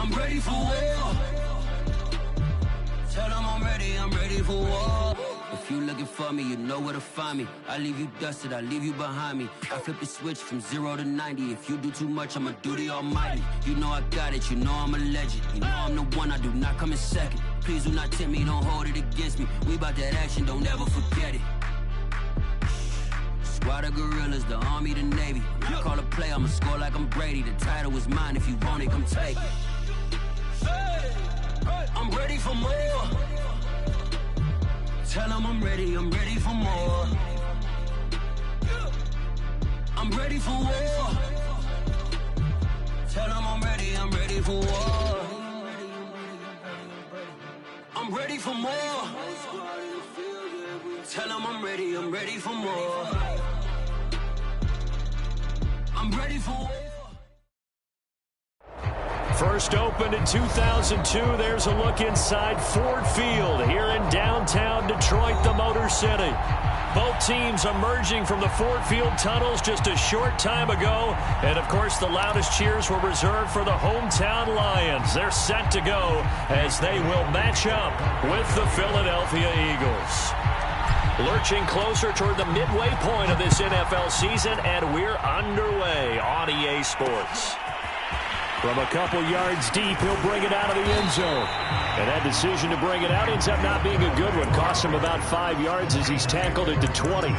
I'm ready for war. Tell them I'm ready for war. If you looking for me, you know where to find me. I leave you dusted, I leave you behind me. I flip the switch from 0 to 90. If you do too much, I'ma do the almighty. You know I got it, you know I'm a legend. You know I'm the one, I do not come in second. Please do not tempt me, don't hold it against me. We bout that action, don't ever forget it. Squad of gorillas, the army, the navy. When I call a play, I'ma score like I'm Brady. The title is mine, if you want it, come take it. I'm ready for more. Tell them I'm ready for more. I'm ready for war. Tell them I'm ready for war. I'm ready for more. Tell them I'm ready for more. I'm ready for war. First opened in 2002. There's a look inside Ford Field here in downtown Detroit, the Motor City. Both teams emerging from the Ford Field tunnels just a short time ago. And, of course, the loudest cheers were reserved for the hometown Lions. They're set to go as they will match up with the Philadelphia Eagles. Lurching closer toward the midway point of this NFL season, and we're underway on EA Sports. From a couple yards deep, he'll bring it out of the end zone. And that decision to bring it out ends up not being a good one. Costs him about 5 yards as he's tackled it to 20.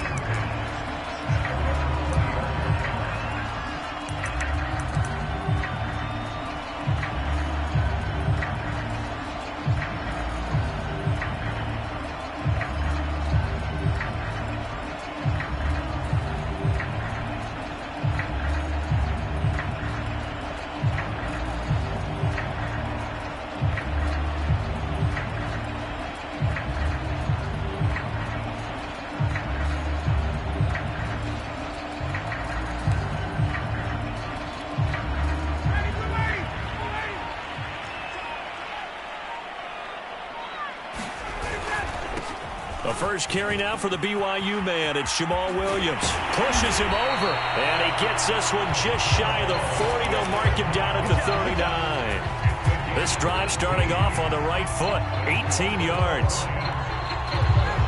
First carry now for the BYU man. It's Jamal Williams. Pushes him over. And he gets this one just shy of the 40. They'll mark him down at the 39. This drive starting off on the right foot. 18 yards.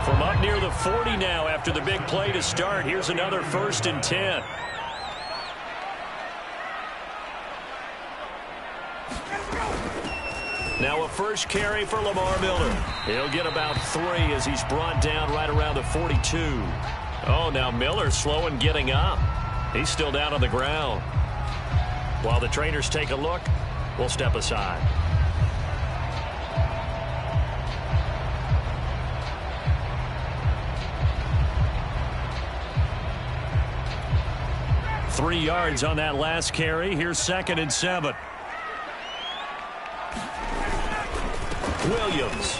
From up near the 40 now after the big play to start. Here's another 1st and 10. Now a first carry for Lamar Miller. He'll get about 3 as he's brought down right around the 42. Oh, now Miller slow in getting up. He's still down on the ground. While the trainers take a look, we'll step aside. Three yards on that last carry. Here's 2nd and 7. Williams.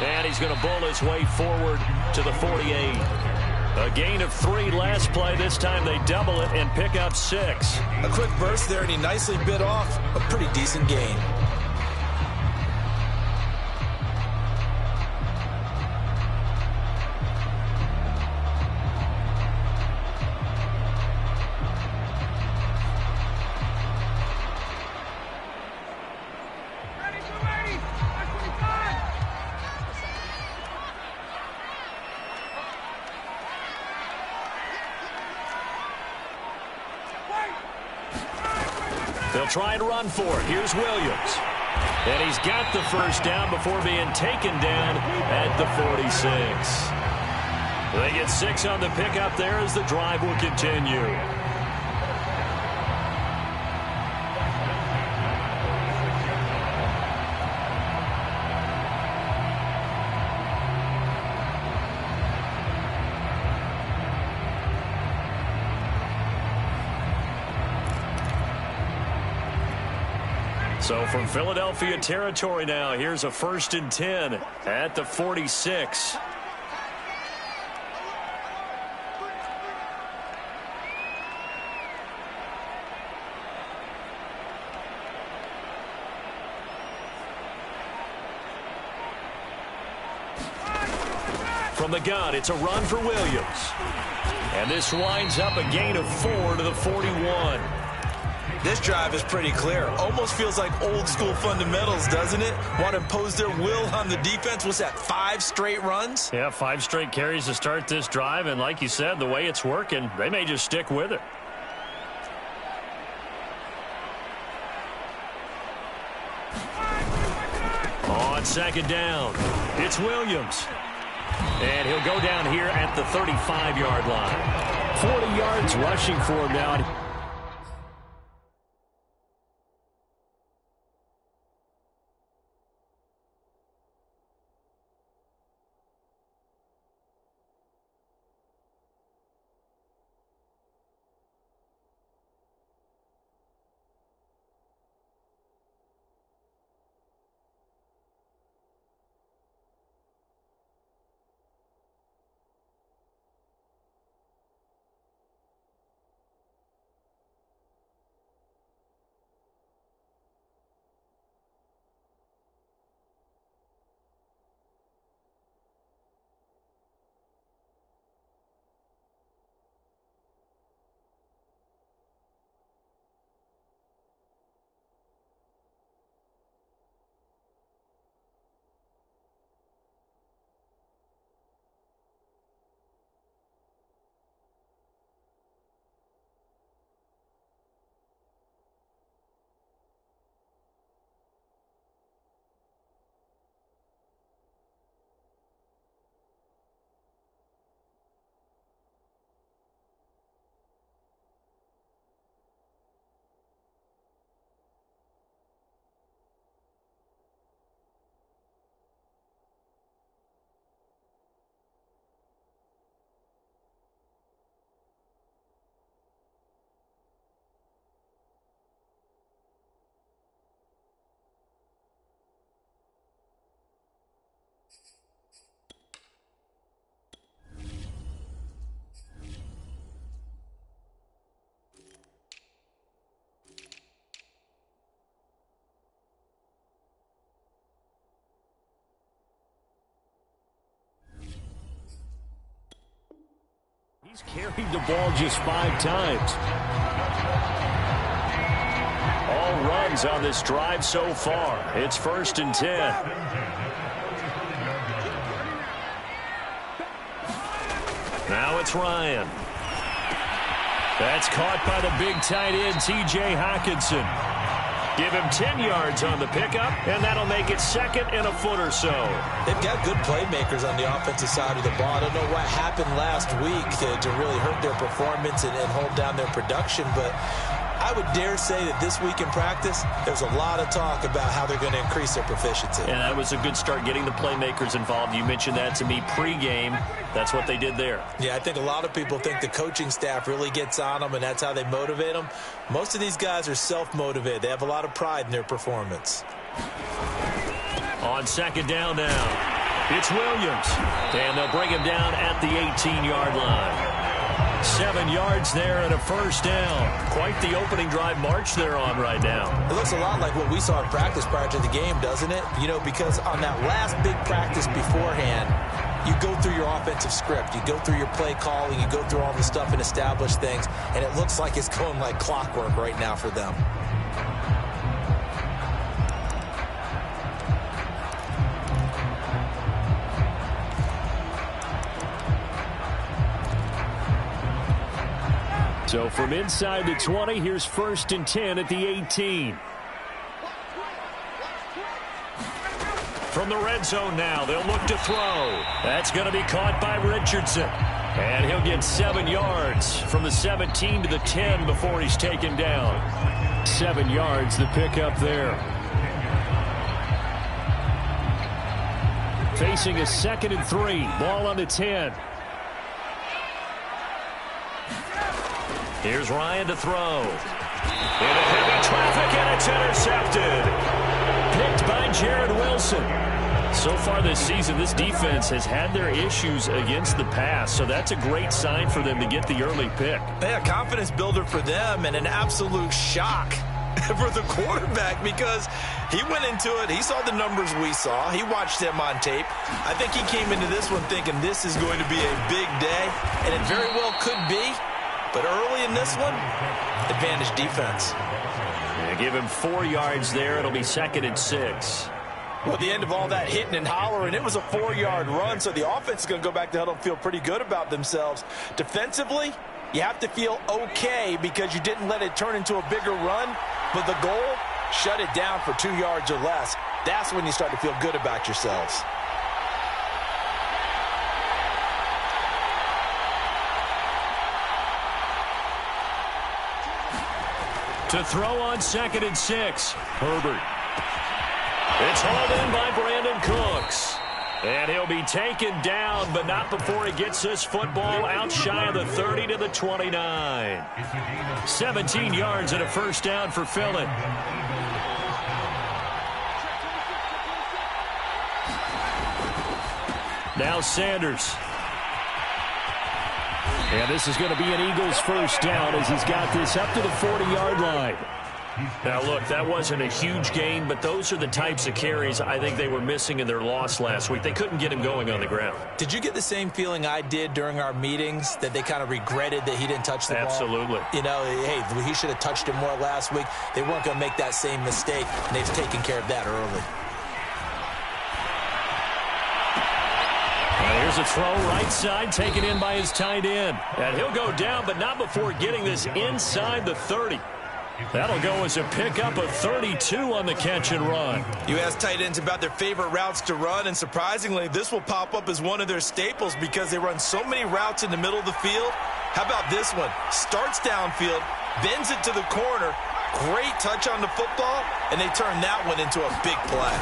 And he's going to bull his way forward to the 48. A gain of 3 last play. This time they double it and pick up 6. A quick burst there, and he nicely bit off a pretty decent gain. They'll try and run for it. Here's Williams. And he's got the first down before being taken down at the 46. They get 6 on the pickup there as the drive will continue. So from Philadelphia territory now, here's a 1st and 10 at the 46. From the gun, it's a run for Williams. And this winds up a gain of 4 to the 41. This drive is pretty clear. Almost feels like old school fundamentals, doesn't it? Want to impose their will on the defense. What's that, 5 straight runs? Yeah, 5 straight carries to start this drive. And like you said, the way it's working, they may just stick with it. On second down, it's Williams. And he'll go down here at the 35-yard line. 40 yards rushing for him now. He's carried the ball just 5 times. All runs on this drive so far. It's 1st and 10. Now it's Ryan. That's caught by the big tight end, T.J. Hockenson. Give him 10 yards on the pickup, and that'll make it 2nd and a foot or so. They've got good playmakers on the offensive side of the ball. I don't know what happened last week to really hurt their performance and hold down their production, but I would dare say that this week in practice, there's a lot of talk about how they're going to increase their proficiency. And that was a good start getting the playmakers involved. You mentioned that to me pregame. That's what they did there. Yeah, I think a lot of people think the coaching staff really gets on them, and that's how they motivate them. Most of these guys are self-motivated. They have a lot of pride in their performance. On 2nd down now, it's Williams. And they'll bring him down at the 18-yard line. 7 yards there and a 1st down. Quite the opening drive march they're on right now. It looks a lot like what we saw in practice prior to the game, doesn't it? You know, because on that last big practice beforehand, you go through your offensive script. You go through your play calling. You go through all the stuff and establish things. And it looks like it's going like clockwork right now for them. So from inside the 20, here's 1st and 10 at the 18. From the red zone now, they'll look to throw. That's going to be caught by Richardson. And he'll get 7 yards from the 17 to the 10 before he's taken down. 7 yards, the pickup there. Facing a 2nd and 3, ball on the 10. Here's Ryan to throw. Into heavy traffic, and it's intercepted. Picked by Jared Wilson. So far this season, this defense has had their issues against the pass, so that's a great sign for them to get the early pick. Yeah, confidence builder for them and an absolute shock for the quarterback because he went into it. He saw the numbers we saw. He watched them on tape. I think he came into this one thinking this is going to be a big day, and it very well could be. But early in this one, advantage defense. Yeah, give him 4 yards there. It'll be 2nd and 6. Well, at the end of all that hitting and hollering, it was a 4-yard run, so the offense is going to go back to huddle and feel pretty good about themselves. Defensively, you have to feel okay because you didn't let it turn into a bigger run, but the goal, shut it down for 2 yards or less. That's when you start to feel good about yourselves. To throw on 2nd and 6, Herbert. It's hauled in by Brandon Cooks. And he'll be taken down, but not before he gets this football out shy of the 30 to the 29. 17 yards and a first down for Philly. Now Sanders. And this is going to be an Eagles first down as he's got this up to the 40-yard line. Now, look, that wasn't a huge gain, but those are the types of carries I think they were missing in their loss last week. They couldn't get him going on the ground. Did you get the same feeling I did during our meetings, that they kind of regretted that he didn't touch the ball? Absolutely. You know, hey, he should have touched it more last week. They weren't going to make that same mistake, and they've taken care of that early. Here's a throw right side, taken in by his tight end. And he'll go down, but not before getting this inside the 30. That'll go as a pickup of 32 on the catch and run. You ask tight ends about their favorite routes to run, and surprisingly, this will pop up as one of their staples because they run so many routes in the middle of the field. How about this one? Starts downfield, bends it to the corner, great touch on the football, and they turn that one into a big play.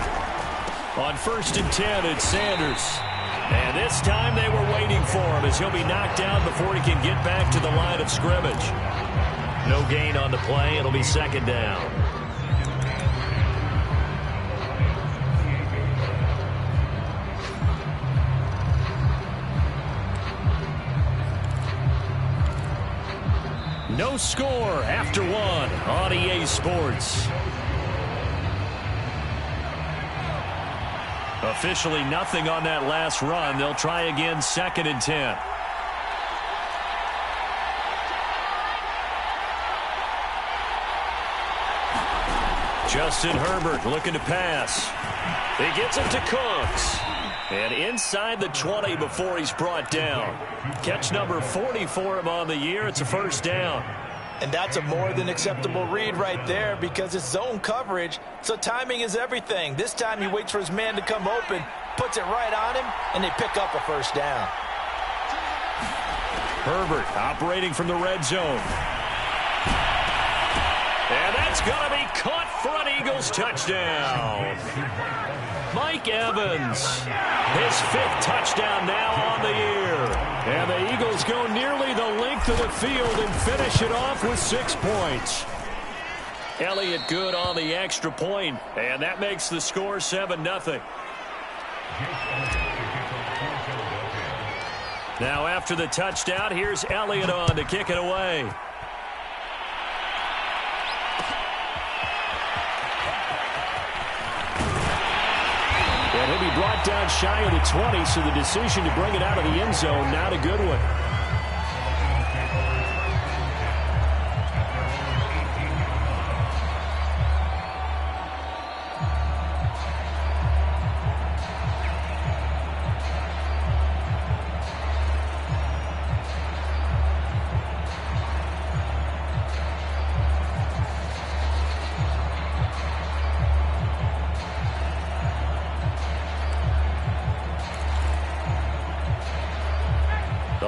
On 1st and 10, it's Sanders. And this time they were waiting for him as he'll be knocked down before he can get back to the line of scrimmage. No gain on the play. It'll be 2nd down. No score after 1 on EA Sports. Officially nothing on that last run. They'll try again 2nd and 10. Justin Herbert looking to pass. He gets it to Cooks. And inside the 20 before he's brought down. Catch number 40 for him on the year. It's a first down. And that's a more than acceptable read right there because it's zone coverage, so timing is everything. This time he waits for his man to come open, puts it right on him, and they pick up a first down. Herbert operating from the red zone. And that's going to be caught for an Eagles touchdown. Mike Evans, his 5th touchdown now on the year. And the Eagles go nearly the length of the field and finish it off with 6 points. Elliott good on the extra point, and that makes the score 7-0. Now after the touchdown, here's Elliott on to kick it away. And he'll be brought down shy of the 20, so the decision to bring it out of the end zone, not a good one.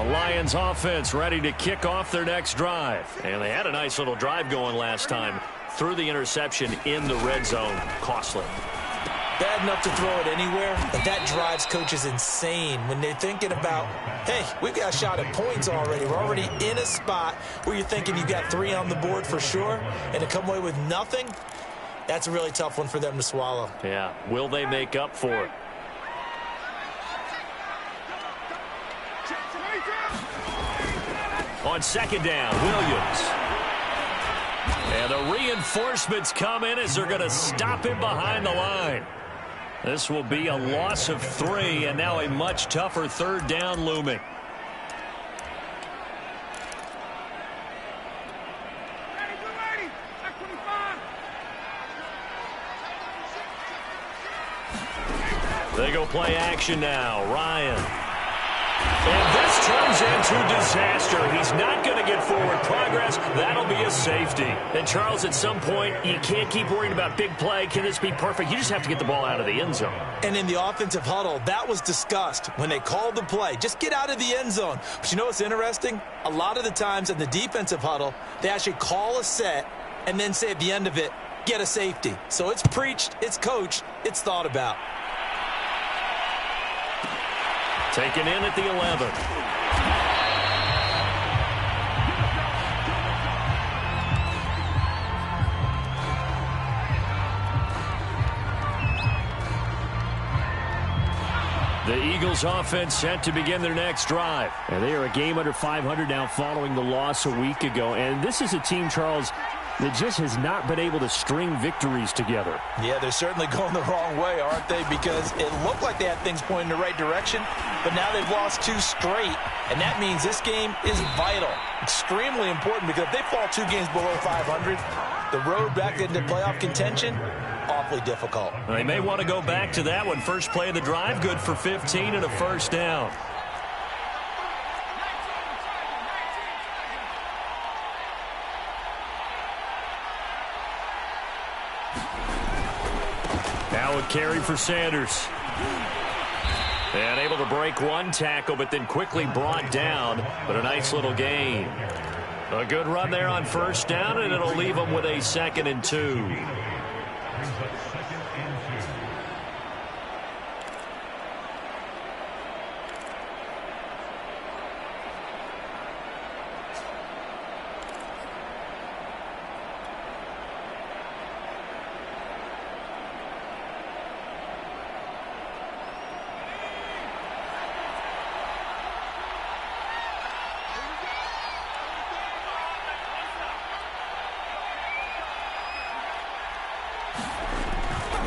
Lions offense ready to kick off their next drive. And they had a nice little drive going last time. Threw the interception in the red zone. Costly. Bad enough to throw it anywhere, but that drives coaches insane when they're thinking about, hey, we've got a shot at points already. We're already in a spot where you're thinking you've got 3 on the board for sure, and to come away with nothing, that's a really tough one for them to swallow. Yeah. Will they make up for it? On 2nd down, Williams. And the reinforcements come in as they're going to stop him behind the line. This will be a loss of 3, and now a much tougher 3rd down looming. They go play action now. Ryan. And this turns into disaster. He's not going to get forward progress. That'll be a safety. And, Charles, at some point, you can't keep worrying about big play. Can this be perfect? You just have to get the ball out of the end zone. And in the offensive huddle, that was discussed when they called the play. Just get out of the end zone. But you know what's interesting? A lot of the times in the defensive huddle, they actually call a set and then say at the end of it, get a safety. So it's preached, it's coached, it's thought about. Taken in at the 11. The Eagles offense set to begin their next drive. And they are a game under 500 now following the loss a week ago. And this is a team, Charles, that just has not been able to string victories together. Yeah, they're certainly going the wrong way, aren't they? Because it looked like they had things pointing in the right direction, but now they've lost 2 straight, and that means this game is vital, extremely important, because if they fall 2 games below 500, the road back into playoff contention, awfully difficult. They may want to go back to that one. First play of the drive, good for 15 and a first down. Now a carry for Sanders. And able to break one tackle, but then quickly brought down. But a nice little gain. A good run there on first down, and it'll leave them with a 2nd and 2.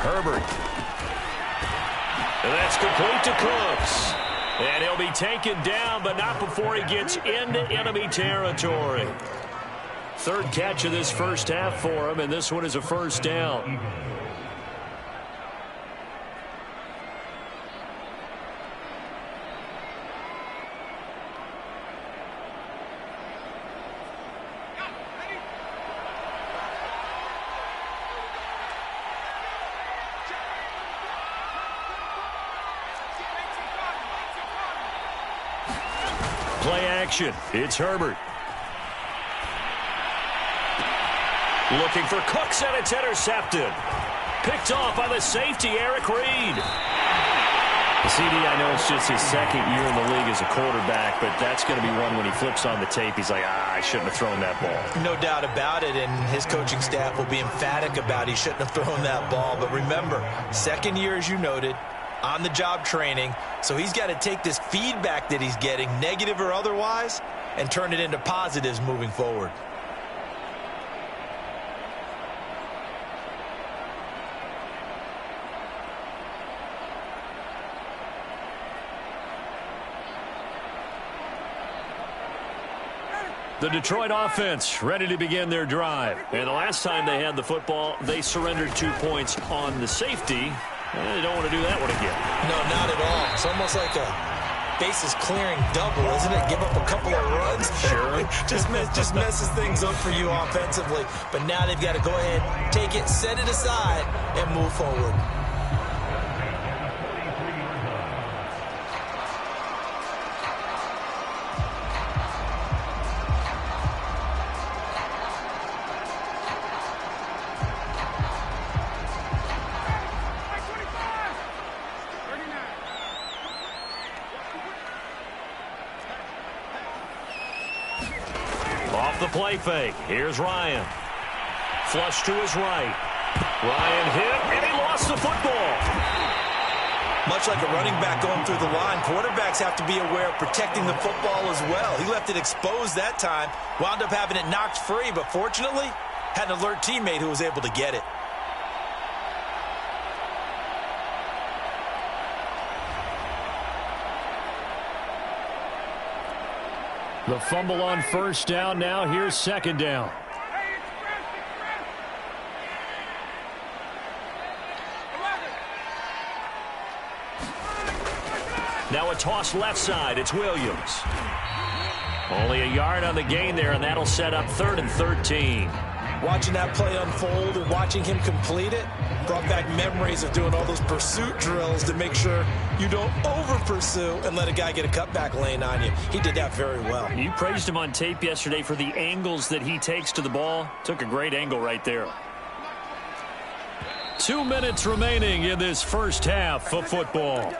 Herbert. And that's complete to Cooks. And he'll be taken down, but not before he gets into enemy territory. 3rd catch of this first half for him, and this one is a first down. Play action. It's Herbert. Looking for Cooks, and it's intercepted. Picked off by the safety, Eric Reed. CD, I know it's just his 2nd year in the league as a quarterback, but that's going to be one when he flips on the tape. He's like, I shouldn't have thrown that ball. No doubt about it, and his coaching staff will be emphatic about he shouldn't have thrown that ball. But remember, 2nd year, as you noted, on-the-job training, so he's got to take this feedback that he's getting, negative or otherwise, and turn it into positives moving forward. The Detroit offense ready to begin their drive. And the last time they had the football, they surrendered 2 points on the safety. They don't want to do that one again. No, not at all. It's almost like a bases clearing double, isn't it? Give up a couple of runs. Sure. just messes things up for you offensively. But now they've got to go ahead, take it, set it aside, and move forward. The play fake. Here's Ryan. Flush to his right. Ryan hit, and he lost the football. Much like a running back going through the line, quarterbacks have to be aware of protecting the football as well. He left it exposed that time, wound up having it knocked free, but fortunately, had an alert teammate who was able to get it. The fumble on first down. Now here's 2nd down. Now a toss left side. It's Williams. Only a yard on the gain there, and that'll set up 3rd and 13. Watching that play unfold and watching him complete it brought back memories of doing all those pursuit drills to make sure you don't over-pursue and let a guy get a cutback lane on you. He did that very well. You praised him on tape yesterday for the angles that he takes to the ball. Took a great angle right there. 2 minutes remaining in this first half of football.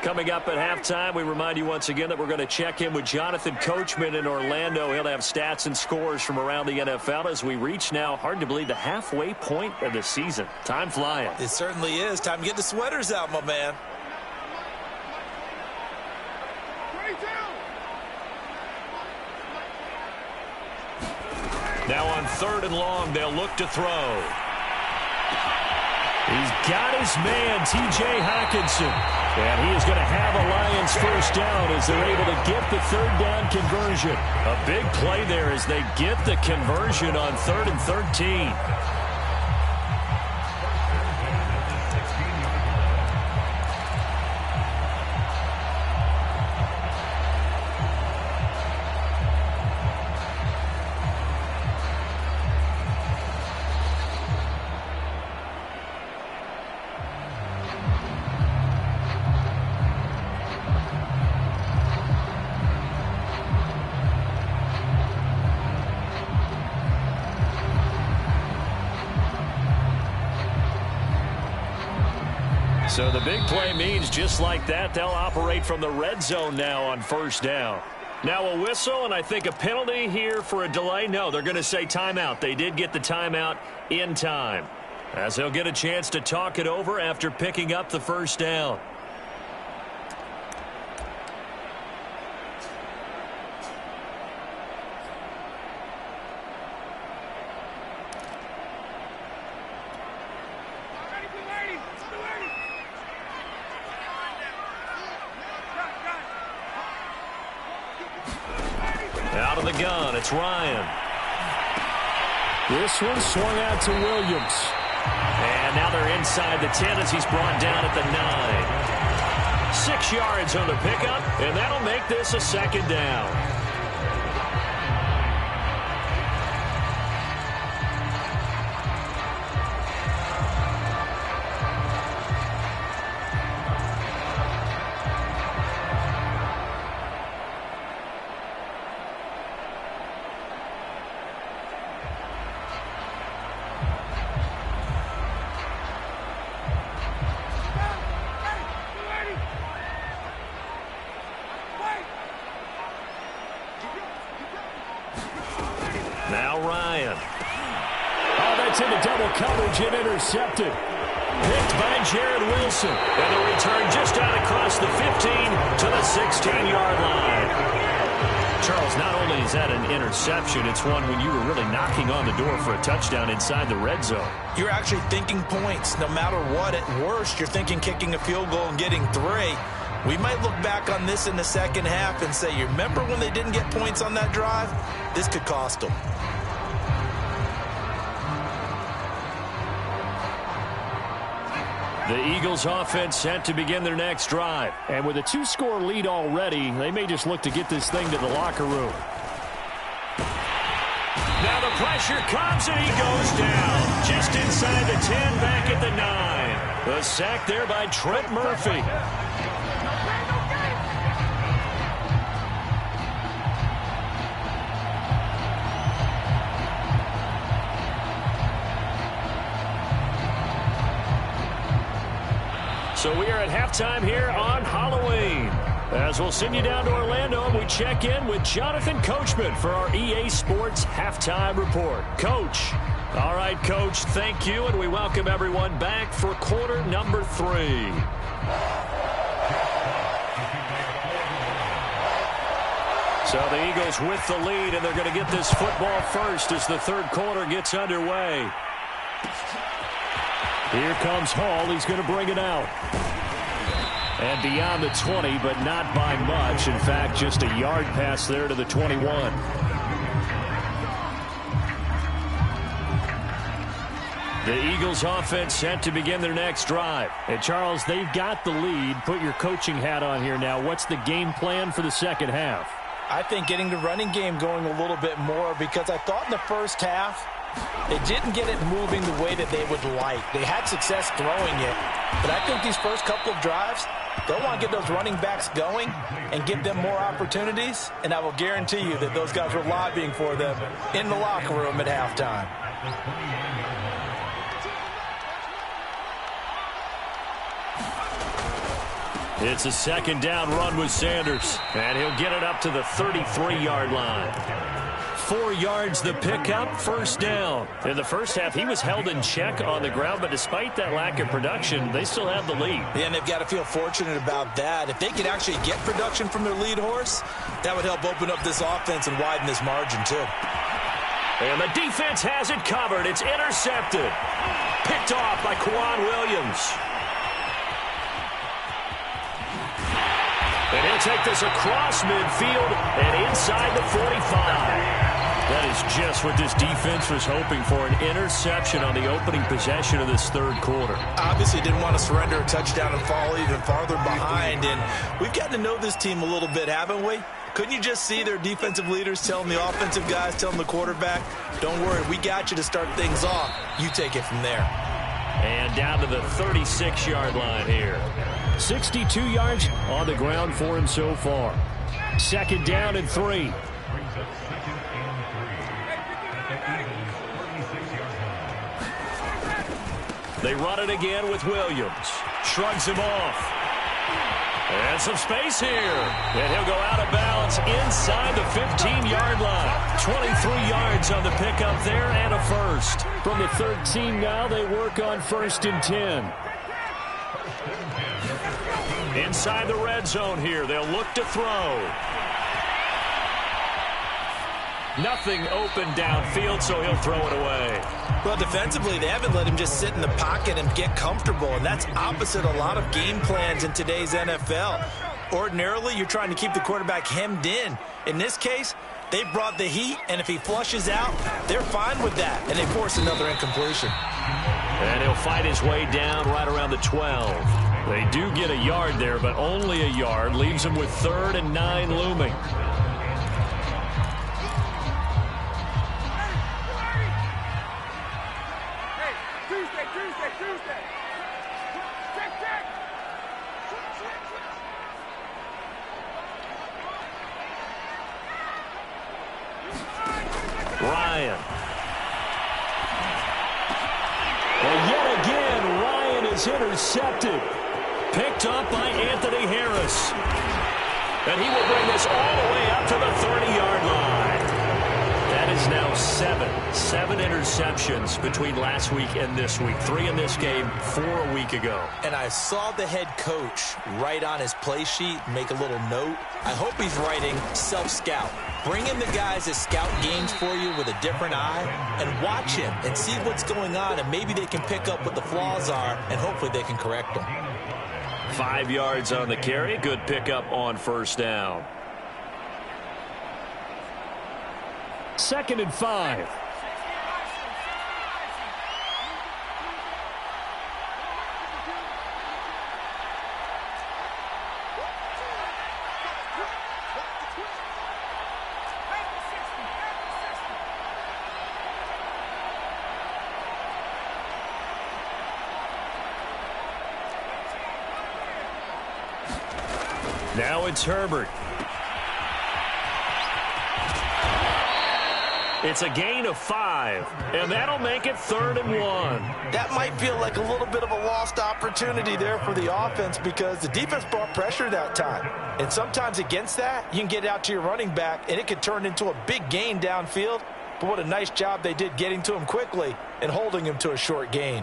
Coming up at halftime, we remind you once again that we're going to check in with Jonathan Coachman in Orlando. He'll have stats and scores from around the NFL as we reach now, hard to believe, the halfway point of the season. Time flying. It certainly is. Time to get the sweaters out, my man. Now on 3rd and long, they'll look to throw. He's got his man, T.J. Hockenson. And he is going to have a Lions first down as they're able to get the 3rd down conversion. A big play there as they get the conversion on 3rd and 13. So the big play means just like that, they'll operate from the red zone now on 1st down. Now a whistle, and I think a penalty here for a delay. No, they're going to say timeout. They did get the timeout in time, as they'll get a chance to talk it over after picking up the 1st down. Out of the gun, it's Ryan. This one swung out to Williams. And now they're inside the 10 as he's brought down at the 9. 6 yards on the pickup, and that'll make this a 2nd down. Now Ryan. Oh, that's into double coverage and intercepted. Picked by Jared Wilson. And the return just out across the 15 to the 16-yard line. Charles, not only is that an interception, it's one when you were really knocking on the door for a touchdown inside the red zone. You're actually thinking points. No matter what, at worst, you're thinking kicking a field goal and getting 3. We might look back on this in the second half and say, you remember when they didn't get points on that drive? This could cost them. The Eagles offense set to begin their next drive. And with a 2-score lead already, they may just look to get this thing to the locker room. Now the pressure comes and he goes down. Just inside the 10, back at the 9. The sack there by Trent Murphy. So we are at halftime here on Halloween. As we'll send you down to Orlando and we check in with Jonathan Coachman for our EA Sports Halftime Report. Coach. All right, Coach, thank you, and we welcome everyone back for quarter number 3. So the Eagles with the lead, and they're going to get this football first as the 3rd quarter gets underway. Here comes Hall. He's going to bring it out. And beyond the 20, but not by much. In fact, just a yard pass there to the 21. The Eagles offense set to begin their next drive. And Charles, they've got the lead. Put your coaching hat on here now. What's the game plan for the second half? I think getting the running game going a little bit more, because I thought in the first half they didn't get it moving the way that they would like. They had success throwing it, but I think these first couple of drives, they'll want to get those running backs going and give them more opportunities, and I will guarantee you that those guys were lobbying for them in the locker room at halftime. It's a second down run with Sanders, and he'll get it up to the 33-yard line. 4 yards the pickup, first down. In the first half, he was held in check on the ground, but despite that lack of production, they still have the lead. Yeah, and they've got to feel fortunate about that. If they could actually get production from their lead horse, that would help open up this offense and widen this margin, too. And the defense has it covered. It's intercepted. Picked off by Quan Williams. And he'll take this across midfield and inside the 45. That is just what this defense was hoping for, an interception on the opening possession of this third quarter. Obviously didn't want to surrender a touchdown and fall even farther behind. And we've gotten to know this team a little bit, haven't we? Couldn't you just see their defensive leaders telling the offensive guys, telling the quarterback, don't worry, we got you to start things off. You take it from there. And down to the 36-yard line here. 62 yards on the ground for him so far. Second down and 3. They run it again with Williams. Shrugs him off. And some space here. And he'll go out of bounds inside the 15-yard line. 23 yards on the pickup there and a first. From the 13 now, they work on 1st and 10. Inside the red zone here. They'll look to throw. Nothing open downfield, so he'll throw it away. Well, defensively, they haven't let him just sit in the pocket and get comfortable, and that's opposite a lot of game plans in today's NFL. Ordinarily, you're trying to keep the quarterback hemmed in. In this case, they brought the heat, and if he flushes out, they're fine with that, and they force another incompletion. And he'll fight his way down right around the 12. They do get a yard there, but only a yard. Leaves him with 3rd and 9 looming. Ryan. Well, yet again, Ryan is intercepted. Picked up by Anthony Harris. And he will bring this all the way up to the 30-yard line. That is now 7 interceptions between last week and this week. 3 in this game, 4 a week ago. And I saw the head coach write on his play sheet, make a little note. I hope he's writing self-scout. Bring in the guys that scout games for you with a different eye and watch him and see what's going on, and maybe they can pick up what the flaws are, and hopefully they can correct them. 5 yards on the carry. Good pickup on 1st down. 2nd and 5. Now it's Herbert. It's a gain of 5, and that'll make it 3rd and 1. That might feel like a little bit of a lost opportunity there for the offense, because the defense brought pressure that time. And sometimes against that, you can get out to your running back, and it could turn into a big gain downfield. But what a nice job they did getting to him quickly and holding him to a short gain.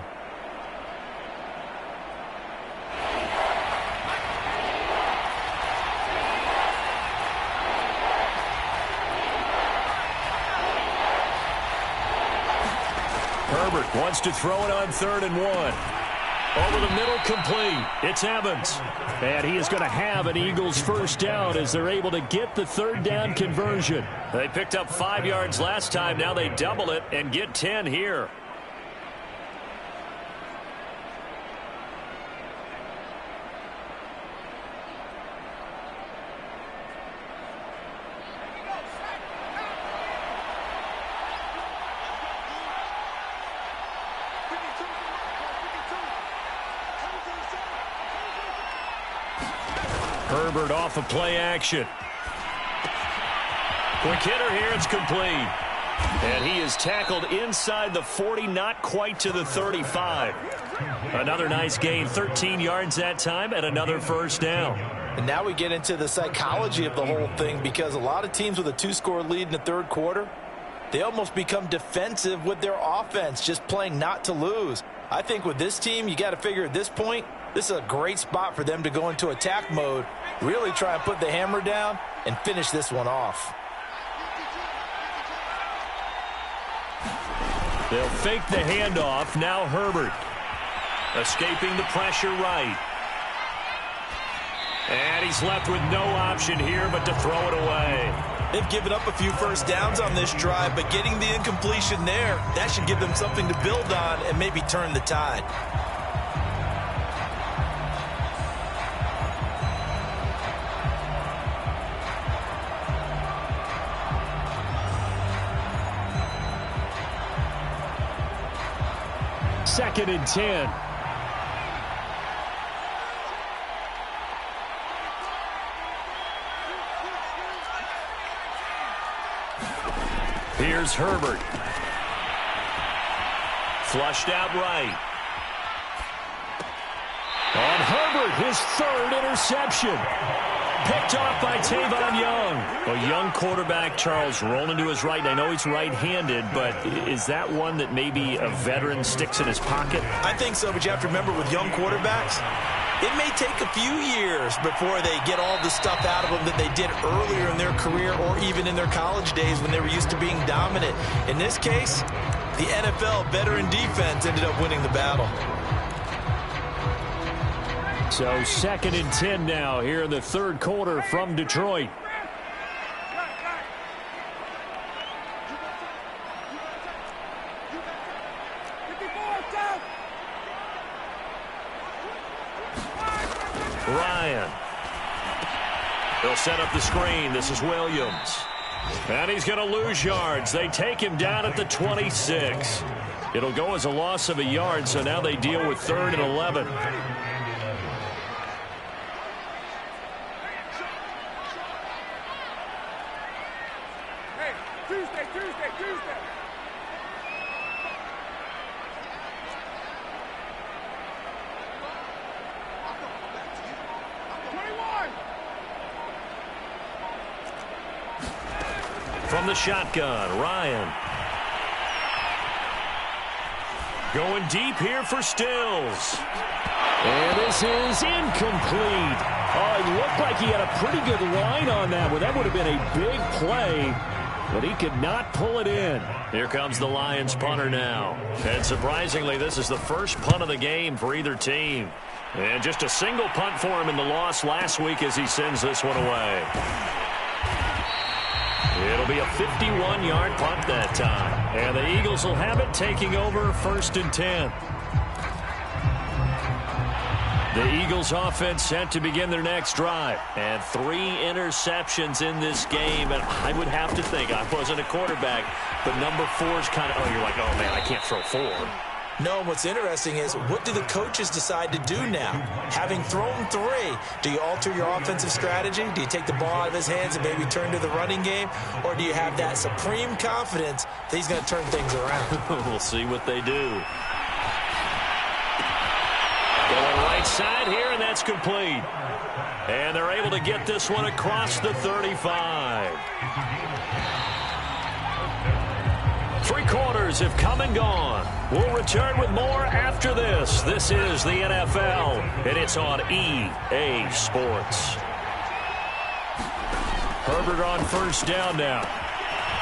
Herbert wants to throw it on 3rd and 1. Over the middle, complete. It's Evans. And he is going to have an Eagles first down as they're able to get the third down conversion. They picked up 5 yards last time. Now they double it and get 10 here. Herbert off of play action. Quick hitter here, it's complete. And he is tackled inside the 40, not quite to the 35. Another nice gain, 13 yards that time, and another first down. And now we get into the psychology of the whole thing, because a lot of teams with a 2-score lead in the third quarter, they almost become defensive with their offense, just playing not to lose. I think with this team, you got to figure at this point, this is a great spot for them to go into attack mode, really try and put the hammer down and finish this one off. They'll fake the handoff. Now Herbert escaping the pressure right. And he's left with no option here but to throw it away. They've given up a few first downs on this drive, but getting the incompletion there, that should give them something to build on and maybe turn the tide. Second and 10. Here's Herbert. Flushed out right. On Herbert, his third interception. Picked off by Tavon Young. A young quarterback, Charles, rolling to his right. I know he's right-handed, but is that one that maybe a veteran sticks in his pocket? I think so, but you have to remember with young quarterbacks, it may take a few years before they get all the stuff out of them that they did earlier in their career or even in their college days when they were used to being dominant. In this case, the NFL veteran defense ended up winning the battle. So second and 10 now here in the third quarter from Detroit. Ryan. They'll set up the screen. This is Williams. And he's going to lose yards. They take him down at the 26. It'll go as a loss of a yard, so now they deal with 3rd and 11. Tuesday. From the shotgun, Ryan. Going deep here for Stills. And this is incomplete. Oh, it looked like he had a pretty good line on that one. That would have been a big play, but he could not pull it in. Here comes the Lions punter now. And surprisingly, this is the first punt of the game for either team. And just a single punt for him in the loss last week as he sends this one away. It'll be a 51-yard punt that time. And the Eagles will have it, taking over 1st and 10. The Eagles offense set to begin their next drive. And 3 interceptions in this game. And I would have to think, I wasn't a quarterback, but number 4 is kind of, oh, you're like, oh, man, I can't throw 4. No, what's interesting is, what do the coaches decide to do now? Having thrown 3, do you alter your offensive strategy? Do you take the ball out of his hands and maybe turn to the running game? Or do you have that supreme confidence that he's going to turn things around? We'll see what they do. Going right side here, and that's complete. And they're able to get this one across the 35. 3 quarters have come and gone. We'll return with more after this. This is the NFL, and it's on EA Sports. Herbert on first down now.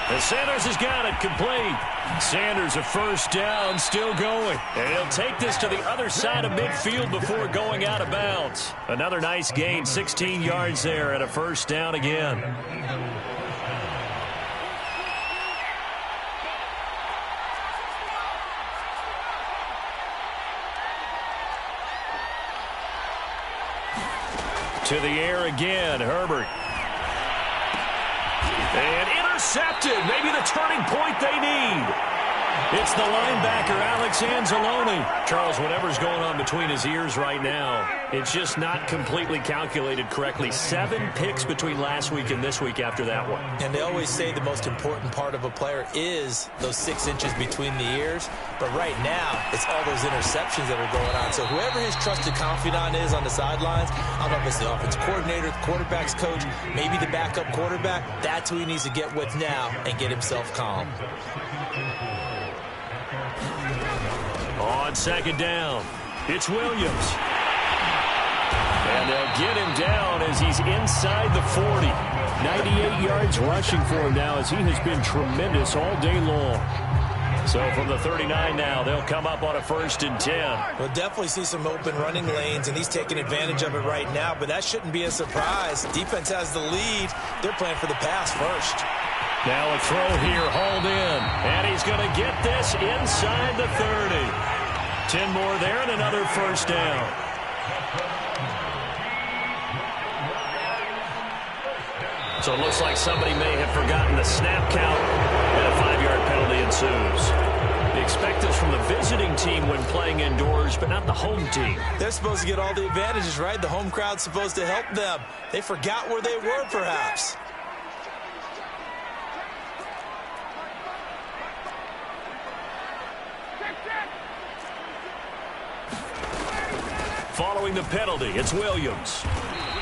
And Sanders has got it complete. Sanders, a first down, still going. And he'll take this to the other side of midfield before going out of bounds. Another nice gain, 16 yards there, and a first down again. To the air again, Herbert. And intercepted. Maybe the turning point they need. It's the linebacker, Alex Anzalone. Charles, whatever's going on between his ears right now, it's just not completely calculated correctly. 7 picks between last week and this week after that one. And they always say the most important part of a player is those 6 inches between the ears. But right now, it's all those interceptions that are going on. So whoever his trusted confidant is on the sidelines, I don't know if it's the offensive coordinator, the quarterback's coach, maybe the backup quarterback, that's who he needs to get with now and get himself calm. On second down, it's Williams. And they'll get him down as he's inside the 40. 98 yards rushing for him now as he has been tremendous all day long. So from the 39 now, they'll come up on a 1st and 10. We'll definitely see some open running lanes, and he's taking advantage of it right now, but that shouldn't be a surprise. Defense has the lead. They're playing for the pass first. Now a throw here, hauled in, and he's going to get this inside the 30. 10 more there and another first down. So it looks like somebody may have forgotten the snap count, and a 5-yard penalty ensues. They expect this from the visiting team when playing indoors, but not the home team. They're supposed to get all the advantages, right? The home crowd's supposed to help them. They forgot where they were, perhaps. Following the penalty, it's Williams.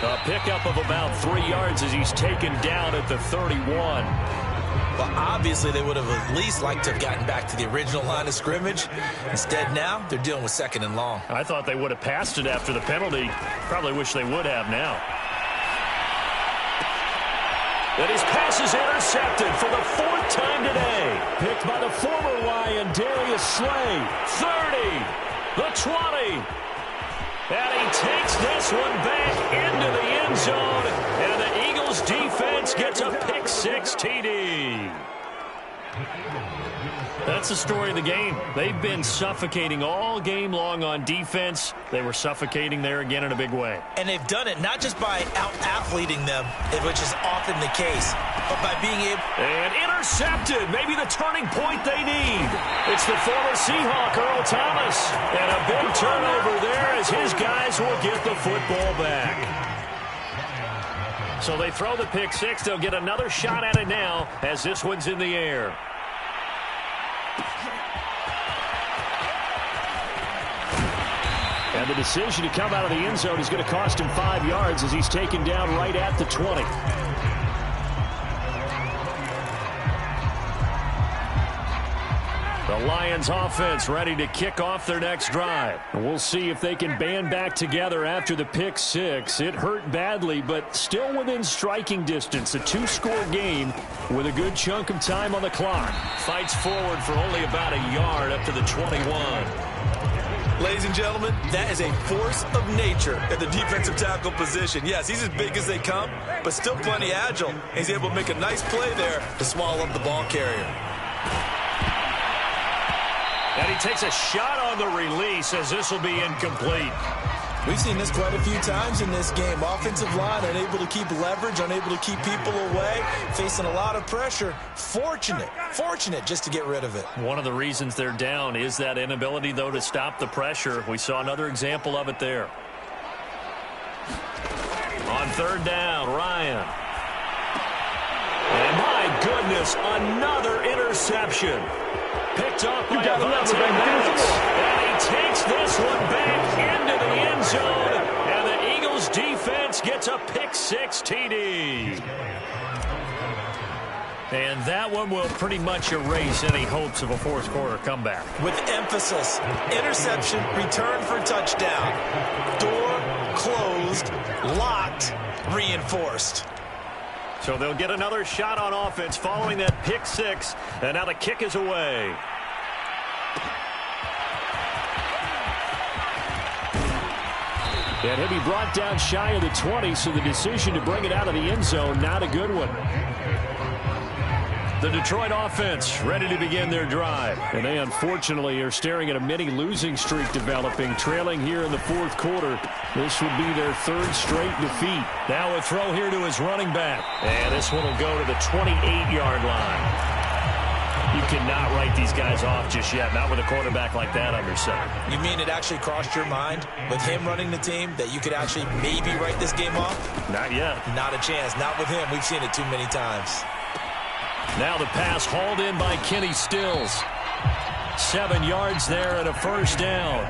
A pickup of about 3 yards as he's taken down at the 31. Well, obviously they would have at least liked to have gotten back to the original line of scrimmage. Instead now, they're dealing with 2nd and long. I thought they would have passed it after the penalty. Probably wish they would have now. And his pass is intercepted for the 4th time today. Picked by the former Lion, Darius Slay. 30, the 20. And he takes this one back into the end zone. And the Eagles defense gets a pick-6 TD. That's the story of the game. They've been suffocating all game long on defense. They were suffocating there again in a big way. And they've done it not just by out-athleting them, which is often the case, but by being able... And intercepted. Maybe the turning point they need. It's the former Seahawk, Earl Thomas. And a big turnover there as his guys will get the football back. So they throw the pick-6. They'll get another shot at it now as this one's in the air. And the decision to come out of the end zone is going to cost him 5 yards as he's taken down right at the 20. The Lions offense ready to kick off their next drive. And we'll see if they can band back together after the pick-6. It hurt badly, but still within striking distance. A 2-score game with a good chunk of time on the clock. Fights forward for only about a yard up to the 21. Ladies and gentlemen, that is a force of nature at the defensive tackle position. Yes, he's as big as they come, but still plenty agile. He's able to make a nice play there to swallow up the ball carrier. And he takes a shot on the release as this will be incomplete. We've seen this quite a few times in this game. Offensive line unable to keep leverage, unable to keep people away, facing a lot of pressure. Fortunate just to get rid of it. One of the reasons they're down is that inability, though, to stop the pressure. We saw another example of it there. On 3rd down, Ryan. And my goodness, another interception. Picked up by Avante Maddox. And he takes this one back into the end zone. And the Eagles defense gets a pick-6 TD. And that one will pretty much erase any hopes of a 4th-quarter comeback. With emphasis, interception, return for touchdown. Door closed, locked, reinforced. So they'll get another shot on offense following that pick six. And now the kick is away. And he'll be brought down shy of the 20, so the decision to bring it out of the end zone, not a good one. The Detroit offense ready to begin their drive. And they unfortunately are staring at a mini losing streak developing, trailing here in the fourth quarter. This would be their third straight defeat. Now a throw here to his running back. And this one will go to the 28-yard line. You cannot write these guys off just yet, not with a quarterback like that under center. You mean it actually crossed your mind with him running the team that you could actually maybe write this game off? Not yet. Not a chance. Not with him. We've seen it too many times. Now the pass hauled in by Kenny Stills. 7 yards there and a first down.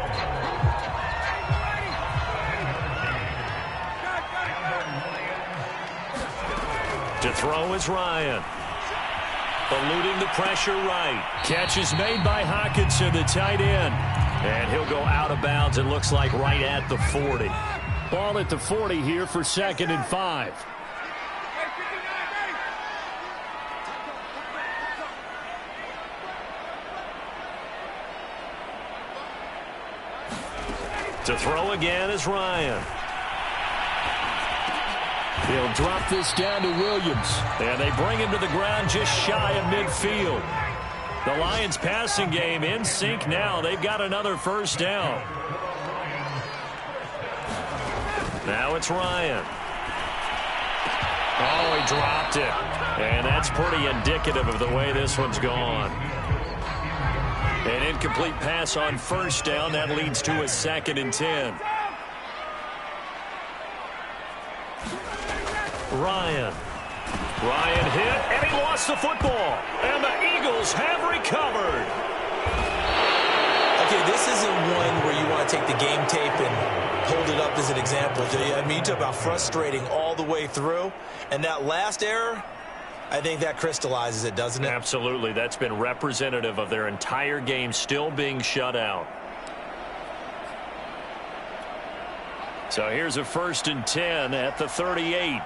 To throw is Ryan. Eluding the pressure right. Catch is made by Hockenson, the tight end. And he'll go out of bounds, it looks like, right at the 40. Ball at the 40 here for 2nd and 5. To throw again is Ryan. He'll drop this down to Williams. And they bring him to the ground just shy of midfield. The Lions passing game in sync now. They've got another first down. Now it's Ryan. Oh, he dropped it. And that's pretty indicative of the way this one's gone. An incomplete pass on first down. That leads to a 2nd and 10. Ryan hit, and he lost the football. And the Eagles have recovered. Okay, this isn't one where you want to take the game tape and hold it up as an example, do you? I mean, you talk about frustrating all the way through. And that last error, I think that crystallizes it, doesn't it? Absolutely. That's been representative of their entire game still being shut out. So here's a 1st and 10 at the 38.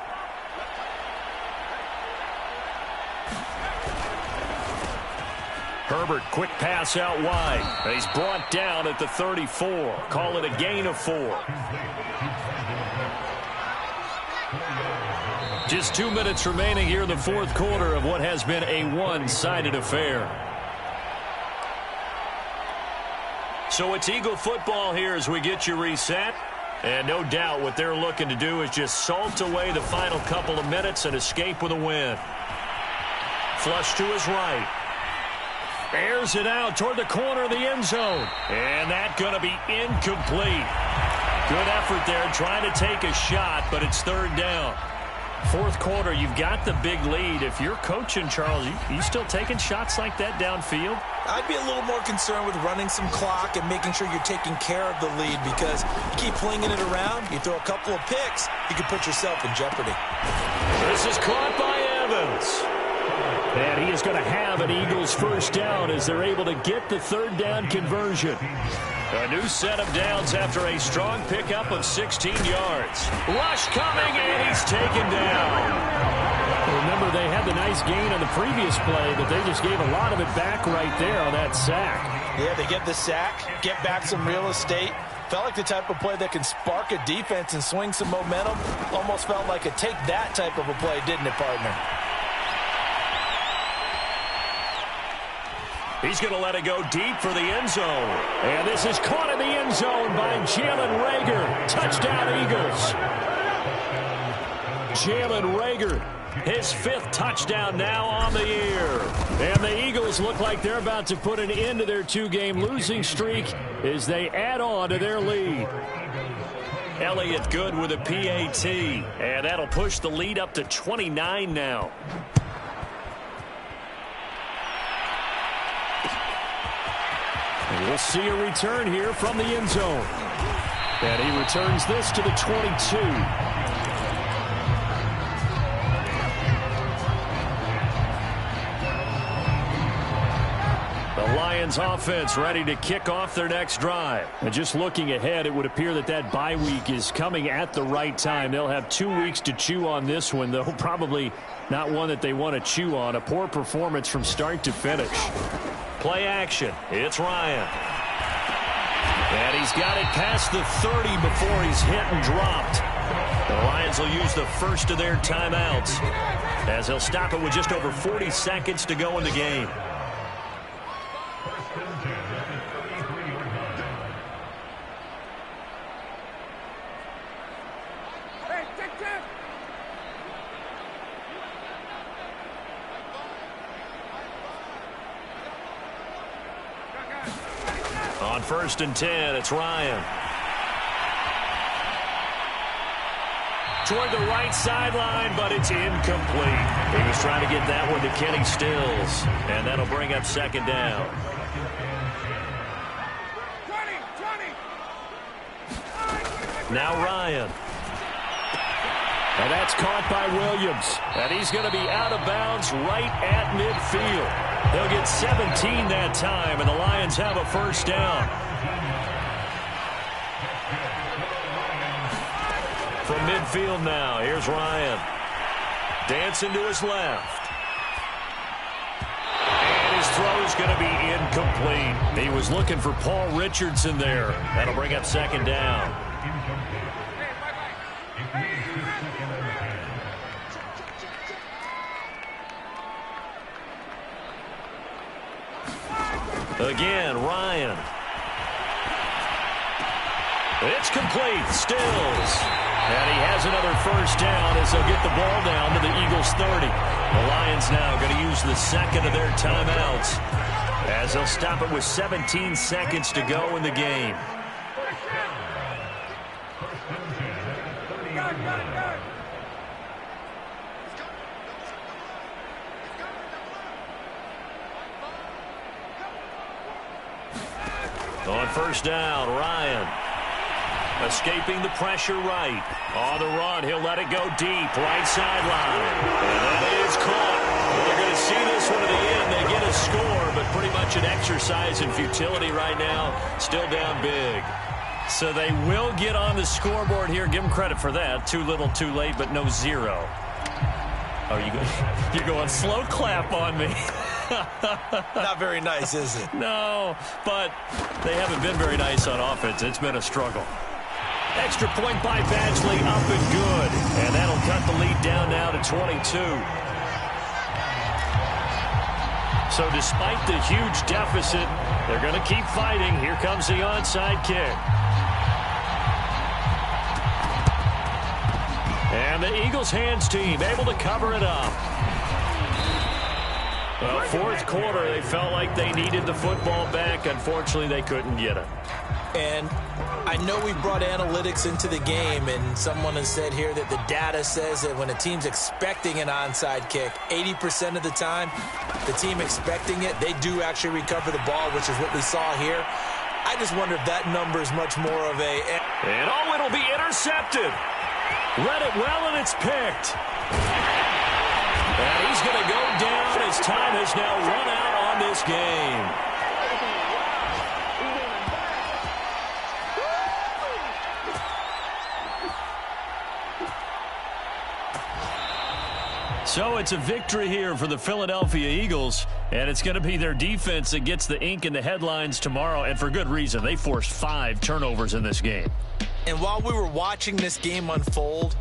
Herbert, quick pass out wide. And he's brought down at the 34. Call it a gain of 4. Just 2 minutes remaining here in the fourth quarter of what has been a one-sided affair. So it's Eagle football here as we get you reset. And no doubt what they're looking to do is just salt away the final couple of minutes and escape with a win. Flush to his right. Airs it out toward the corner of the end zone. And that's going to be incomplete. Good effort there trying to take a shot, but it's 3rd down. Fourth quarter, you've got the big lead. If you're coaching, Charles, you still taking shots like that downfield? I'd be a little more concerned with running some clock and making sure you're taking care of the lead, because you keep flinging it around, you throw a couple of picks, you can put yourself in jeopardy. This is caught by Evans. And he is going to have an Eagles first down as they're able to get the 3rd down conversion. A new set of downs after a strong pickup of 16 yards. Rush coming, and he's taken down. Remember, they had the nice gain on the previous play, but they just gave a lot of it back right there on that sack. Yeah, they get the sack, get back some real estate. Felt like the type of play that can spark a defense and swing some momentum. Almost felt like a take that type of a play, didn't it, partner? He's going to let it go deep for the end zone. And this is caught in the end zone by Jalen Reagor. Touchdown, Eagles. Jalen Reagor, his 5th touchdown now on the year. And the Eagles look like they're about to put an end to their 2-game losing streak as they add on to their lead. Elliott good with a PAT. And that'll push the lead up to 29 now. And we'll see a return here from the end zone. And he returns this to the 22. The Lions Lions offense ready to kick off their next drive. And just looking ahead, it would appear that that bye week is coming at the right time. They'll have 2 weeks to chew on this one, though probably not one that they want to chew on. A poor performance from start to finish. Play action. It's Ryan. And he's got it past the 30 before he's hit and dropped. The Lions will use the first of their timeouts as they'll stop it with just over 40 seconds to go in the game. On 1st and 10, it's Ryan. Toward the right sideline, but it's incomplete. He was trying to get that one to Kenny Stills, and that'll bring up 2nd down. 20. Now Ryan. And that's caught by Williams. And he's going to be out of bounds right at midfield. They'll get 17 that time, and the Lions have a 1st down. From midfield now, here's Ryan. Dancing to his left. And his throw's going to be incomplete. He was looking for Paul Richardson there. That'll bring up 2nd down. Again, Ryan. It's complete. Stills. And he has another 1st down as they'll get the ball down to the Eagles' 30. The Lions now going to use the 2nd of their timeouts as they'll stop it with 17 seconds to go in the game. On 1st down, Ryan. Escaping the pressure right. On the run, he'll let it go deep. Right sideline. And that is caught. Well, they're going to see this one to the end. They get a score, but pretty much an exercise in futility right now. Still down big. So they will get on the scoreboard here. Give them credit for that. Too little, too late, but no 0. Oh, you're going slow clap on me. Not very nice, is it? No, but they haven't been very nice on offense. It's been a struggle. Extra point by Badgley, up and good. And that'll cut the lead down now to 22. So despite the huge deficit, they're going to keep fighting. Here comes the onside kick. And the Eagles hands team able to cover it up. Well, 4th quarter, they felt like they needed the football back. Unfortunately, they couldn't get it. And I know we brought analytics into the game, and someone has said here that the data says that when a team's expecting an onside kick, 80% of the time, the team expecting it, they do actually recover the ball, which is what we saw here. I just wonder if that number is much more of a... And it'll be intercepted. Read it well, and it's picked. And he's going to go down as time has now run out on this game. So it's a victory here for the Philadelphia Eagles, and it's going to be their defense that gets the ink in the headlines tomorrow, and for good reason. They forced 5 turnovers in this game. And while we were watching this game unfold,